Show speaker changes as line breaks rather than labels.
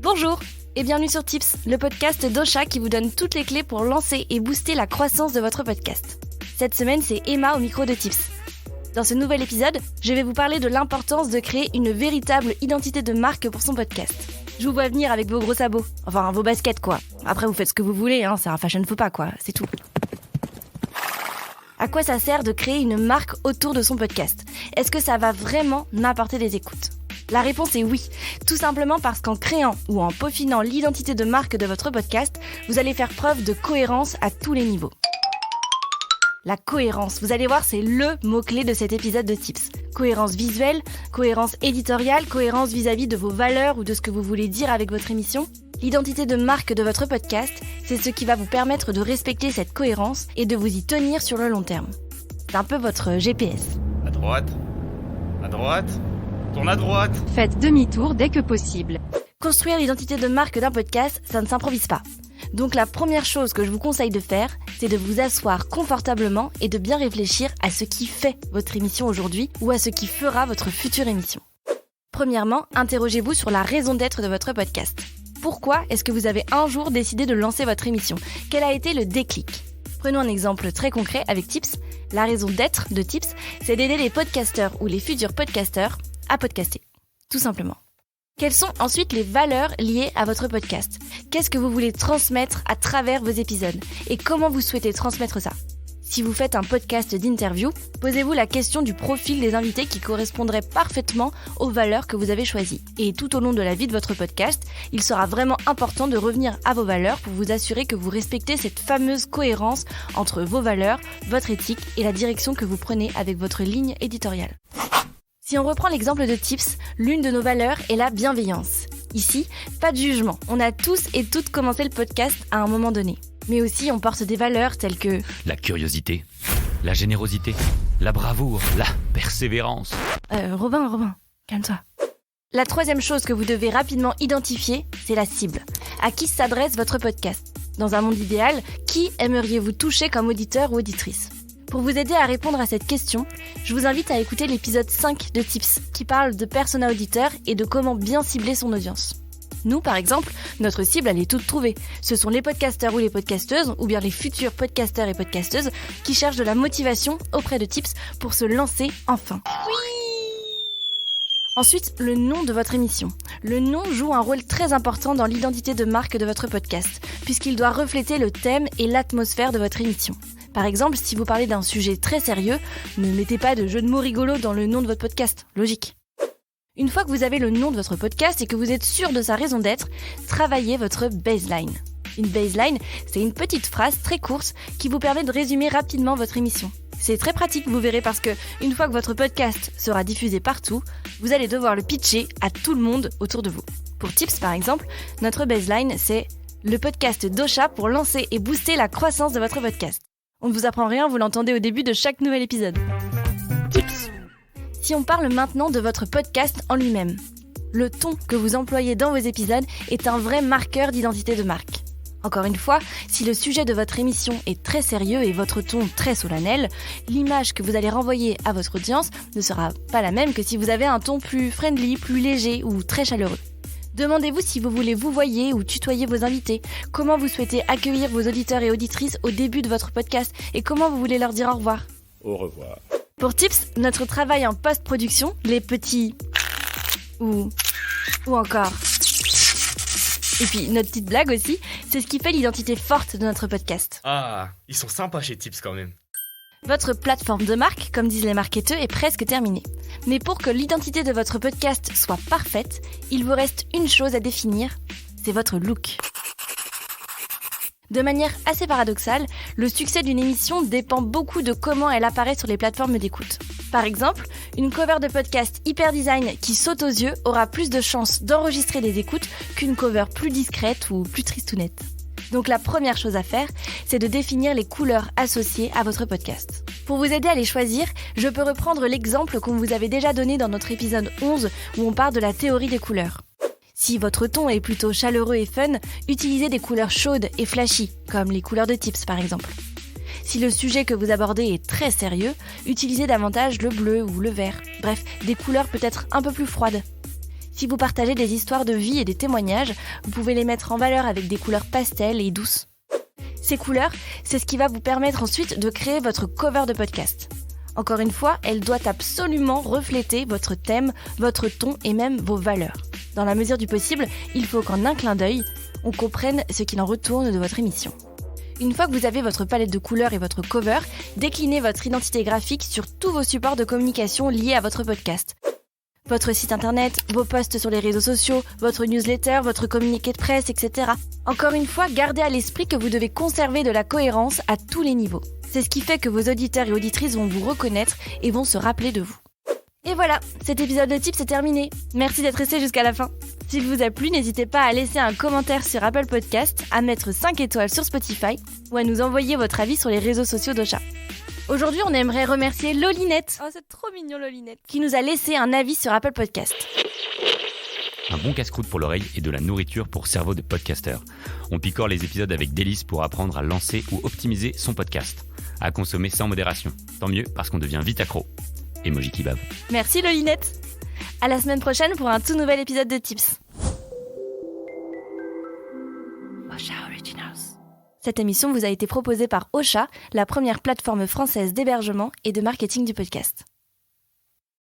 Bonjour et bienvenue sur Tips, le podcast d'Ocha qui vous donne toutes les clés pour lancer et booster la croissance de votre podcast. Cette semaine, c'est Emma au micro de Tips. Dans ce nouvel épisode, je vais vous parler de l'importance de créer une véritable identité de marque pour son podcast. Je vous vois venir avec vos gros sabots, enfin vos baskets quoi. Après vous faites ce que vous voulez, c'est un fashion faux pas quoi, c'est tout. À quoi ça sert de créer une marque autour de son podcast ? Est-ce que ça va vraiment m'apporter des écoutes ? La réponse est oui, tout simplement parce qu'en créant ou en peaufinant l'identité de marque de votre podcast, vous allez faire preuve de cohérence à tous les niveaux. La cohérence, vous allez voir, c'est le mot-clé de cet épisode de Tips. Cohérence visuelle, cohérence éditoriale, cohérence vis-à-vis de vos valeurs ou de ce que vous voulez dire avec votre émission. L'identité de marque de votre podcast, c'est ce qui va vous permettre de respecter cette cohérence et de vous y tenir sur le long terme. C'est un peu votre GPS.
À droite, tourne à droite.
Faites demi-tour dès que possible.
Construire l'identité de marque d'un podcast, ça ne s'improvise pas. Donc la première chose que je vous conseille de faire, c'est de vous asseoir confortablement et de bien réfléchir à ce qui fait votre émission aujourd'hui ou à ce qui fera votre future émission. Premièrement, interrogez-vous sur la raison d'être de votre podcast. Pourquoi est-ce que vous avez un jour décidé de lancer votre émission ? Quel a été le déclic ? Prenons un exemple très concret avec Tips. La raison d'être de Tips, c'est d'aider les podcasteurs ou les futurs podcasteurs à podcaster. Tout simplement. Quelles sont ensuite les valeurs liées à votre podcast ? Qu'est-ce que vous voulez transmettre à travers vos épisodes ? Et comment vous souhaitez transmettre ça ? Si vous faites un podcast d'interview, posez-vous la question du profil des invités qui correspondrait parfaitement aux valeurs que vous avez choisies. Et tout au long de la vie de votre podcast, il sera vraiment important de revenir à vos valeurs pour vous assurer que vous respectez cette fameuse cohérence entre vos valeurs, votre éthique et la direction que vous prenez avec votre ligne éditoriale. Si on reprend l'exemple de Tips, l'une de nos valeurs est la bienveillance. Ici, pas de jugement. On a tous et toutes commencé le podcast à un moment donné. Mais aussi, on porte des valeurs telles que
la curiosité, la générosité, la bravoure, la persévérance.
Robin, calme-toi. La troisième chose que vous devez rapidement identifier, c'est la cible. À qui s'adresse votre podcast ? Dans un monde idéal, qui aimeriez-vous toucher comme auditeur ou auditrice ? Pour vous aider à répondre à cette question, je vous invite à écouter l'épisode 5 de Tips, qui parle de persona auditeur et de comment bien cibler son audience. Nous, par exemple, notre cible, elle est toute trouvée. Ce sont les podcasteurs ou les podcasteuses, ou bien les futurs podcasteurs et podcasteuses, qui cherchent de la motivation auprès de Tips pour se lancer enfin. Oui ! Ensuite, le nom de votre émission. Le nom joue un rôle très important dans l'identité de marque de votre podcast, puisqu'il doit refléter le thème et l'atmosphère de votre émission. Par exemple, si vous parlez d'un sujet très sérieux, ne mettez pas de jeux de mots rigolos dans le nom de votre podcast. Logique. Une fois que vous avez le nom de votre podcast et que vous êtes sûr de sa raison d'être, travaillez votre baseline. Une baseline, c'est une petite phrase très courte qui vous permet de résumer rapidement votre émission. C'est très pratique, vous verrez, parce que une fois que votre podcast sera diffusé partout, vous allez devoir le pitcher à tout le monde autour de vous. Pour Tips, par exemple, notre baseline, c'est le podcast d'Ocha pour lancer et booster la croissance de votre podcast. On ne vous apprend rien, vous l'entendez au début de chaque nouvel épisode. Tips. Si on parle maintenant de votre podcast en lui-même, le ton que vous employez dans vos épisodes est un vrai marqueur d'identité de marque. Encore une fois, si le sujet de votre émission est très sérieux et votre ton très solennel, l'image que vous allez renvoyer à votre audience ne sera pas la même que si vous avez un ton plus friendly, plus léger ou très chaleureux. Demandez-vous si vous voulez vous voyer ou tutoyer vos invités, comment vous souhaitez accueillir vos auditeurs et auditrices au début de votre podcast et comment vous voulez leur dire au revoir.
Au revoir.
Pour Tips, notre travail en post-production, les petits ou encore. Et puis notre petite blague aussi, c'est ce qui fait l'identité forte de notre podcast.
Ah, ils sont sympas chez Tips quand même.
Votre plateforme de marque, comme disent les marketeurs, est presque terminée. Mais pour que l'identité de votre podcast soit parfaite, il vous reste une chose à définir, c'est votre look. De manière assez paradoxale, le succès d'une émission dépend beaucoup de comment elle apparaît sur les plateformes d'écoute. Par exemple, une cover de podcast hyper design qui saute aux yeux aura plus de chances d'enregistrer des écoutes qu'une cover plus discrète ou plus tristounette. Donc la première chose à faire, c'est de définir les couleurs associées à votre podcast. Pour vous aider à les choisir, je peux reprendre l'exemple qu'on vous avait déjà donné dans notre épisode 11 où on parle de la théorie des couleurs. Si votre ton est plutôt chaleureux et fun, utilisez des couleurs chaudes et flashy, comme les couleurs de Tips par exemple. Si le sujet que vous abordez est très sérieux, utilisez davantage le bleu ou le vert. Bref, des couleurs peut-être un peu plus froides. Si vous partagez des histoires de vie et des témoignages, vous pouvez les mettre en valeur avec des couleurs pastel et douces. Ces couleurs, c'est ce qui va vous permettre ensuite de créer votre cover de podcast. Encore une fois, elle doit absolument refléter votre thème, votre ton et même vos valeurs. Dans la mesure du possible, il faut qu'en un clin d'œil, on comprenne ce qu'il en retourne de votre émission. Une fois que vous avez votre palette de couleurs et votre cover, déclinez votre identité graphique sur tous vos supports de communication liés à votre podcast. Votre site internet, vos posts sur les réseaux sociaux, votre newsletter, votre communiqué de presse, etc. Encore une fois, gardez à l'esprit que vous devez conserver de la cohérence à tous les niveaux. C'est ce qui fait que vos auditeurs et auditrices vont vous reconnaître et vont se rappeler de vous. Et voilà, cet épisode de Tips est terminé. Merci d'être resté jusqu'à la fin. S'il vous a plu, n'hésitez pas à laisser un commentaire sur Apple Podcast, à mettre 5 étoiles sur Spotify ou à nous envoyer votre avis sur les réseaux sociaux d'Ocha. Aujourd'hui, on aimerait remercier Lolinette. Oh, c'est trop mignon, Lolinette. Qui nous a laissé un avis sur Apple Podcast.
Un bon casse-croûte pour l'oreille et de la nourriture pour cerveau de podcasteur. On picore les épisodes avec délice pour apprendre à lancer ou optimiser son podcast. À consommer sans modération. Tant mieux parce qu'on devient vite accro. Emoji qui bave.
Merci Lolinette. À la semaine prochaine pour un tout nouvel épisode de Tips. Ocha Originals. Cette émission vous a été proposée par Ocha, la première plateforme française d'hébergement et de marketing du podcast.